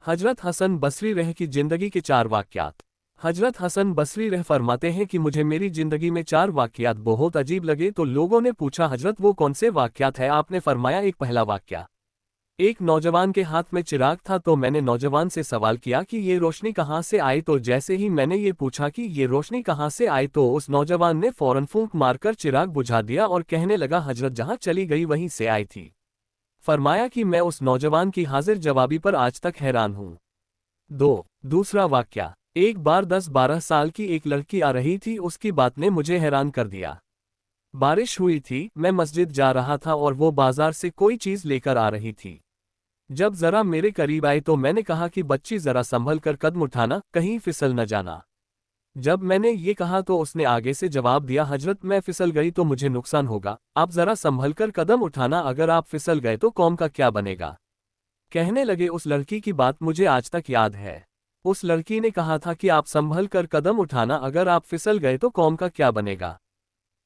हजरत हसन बसरी रह की जिंदगी के 4 वाक़यात। हजरत हसन बसरी रह फरमाते हैं कि मुझे मेरी जिंदगी में 4 वाक़यात बहुत अजीब लगे तो लोगों ने पूछा हजरत वो कौन से वाक़यात है। आपने फरमाया एक पहला वाक़या, एक नौजवान के हाथ में चिराग था तो मैंने नौजवान से सवाल किया कि ये रोशनी कहाँ से आई, तो जैसे ही मैंने ये पूछा कि ये रोशनी कहाँ से आई तो उस नौजवान ने फौरन फूंक मारकर चिराग बुझा दिया और कहने लगा हजरत जहाँ चली गई वहीं से आई थी। फरमाया कि मैं उस नौजवान की हाजिर जवाबी पर आज तक हैरान हूँ। दूसरा वाक़या, एक बार 10-12 साल की एक लड़की आ रही थी, उसकी बात ने मुझे हैरान कर दिया। बारिश हुई थी, मैं मस्जिद जा रहा था और वो बाजार से कोई चीज़ लेकर आ रही थी। जब ज़रा मेरे करीब आई तो मैंने कहा कि बच्ची ज़रा संभल कर कदम उठाना, कहीं फिसल न जाना। जब मैंने ये कहा तो उसने आगे से जवाब दिया हजरत मैं फिसल गई तो मुझे नुकसान होगा, आप ज़रा संभल कर कदम उठाना, अगर आप फिसल गए तो कौम का क्या बनेगा। कहने लगे उस लड़की की बात मुझे आज तक याद है। उस लड़की ने कहा था कि आप संभल कर कदम उठाना, अगर आप फिसल गए तो कौम का क्या बनेगा।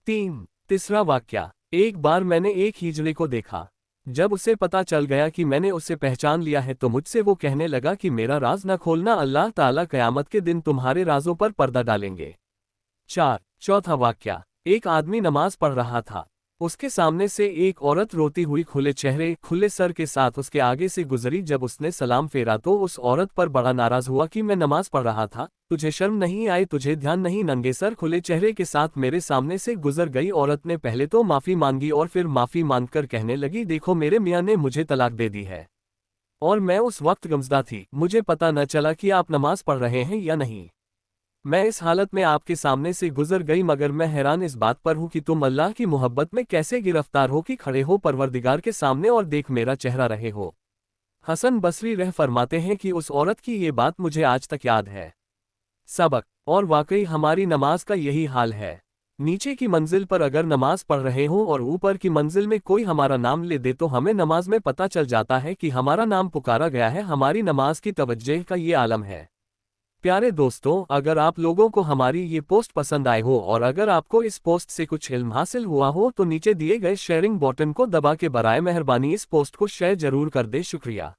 तीसरा वाक़या, एक बार मैंने एक हिजड़े को देखा। जब उसे पता चल गया कि मैंने उसे पहचान लिया है तो मुझसे वो कहने लगा कि मेरा राज न खोलना, अल्लाह ताला क़यामत के दिन तुम्हारे राजों पर पर्दा डालेंगे। चौथा वाक़या, एक आदमी नमाज पढ़ रहा था, उसके सामने से एक औरत रोती हुई खुले चेहरे खुले सर के साथ उसके आगे से गुजरी। जब उसने सलाम फेरा तो उस औरत पर बड़ा नाराज हुआ कि मैं नमाज पढ़ रहा था, तुझे शर्म नहीं आई, तुझे ध्यान नहीं। नंगे सर खुले चेहरे के साथ मेरे सामने से गुजर गई। औरत ने पहले तो माफ़ी मांगी और फिर माफ़ी मांगकर कहने लगी देखो मेरे मियाँ ने मुझे तलाक दे दी है और मैं उस वक्त गमज़दा थी, मुझे पता न चला कि आप नमाज पढ़ रहे हैं या नहीं। मैं इस हालत में आपके सामने से गुजर गई, मगर मैं हैरान इस बात पर हूँ कि तुम अल्लाह की मोहब्बत में कैसे गिरफ्तार हो कि खड़े हो परवरदिगार के सामने और देख मेरा चेहरा रहे हो। हसन बसरी रह फरमाते हैं कि उस औरत की ये बात मुझे आज तक याद है। सबक, और वाकई हमारी नमाज का यही हाल है। नीचे की मंजिल पर अगर नमाज पढ़ रहे हो और ऊपर की मंजिल में कोई हमारा नाम ले दे तो हमें नमाज में पता चल जाता है कि हमारा नाम पुकारा गया है। हमारी नमाज की तवज्जो का ये आलम है। प्यारे दोस्तों, अगर आप लोगों को हमारी ये पोस्ट पसंद आए हो और अगर आपको इस पोस्ट से कुछ इल्म हासिल हुआ हो तो नीचे दिए गए शेयरिंग बटन को दबा के बराए मेहरबानी इस पोस्ट को शेयर जरूर कर दे। शुक्रिया।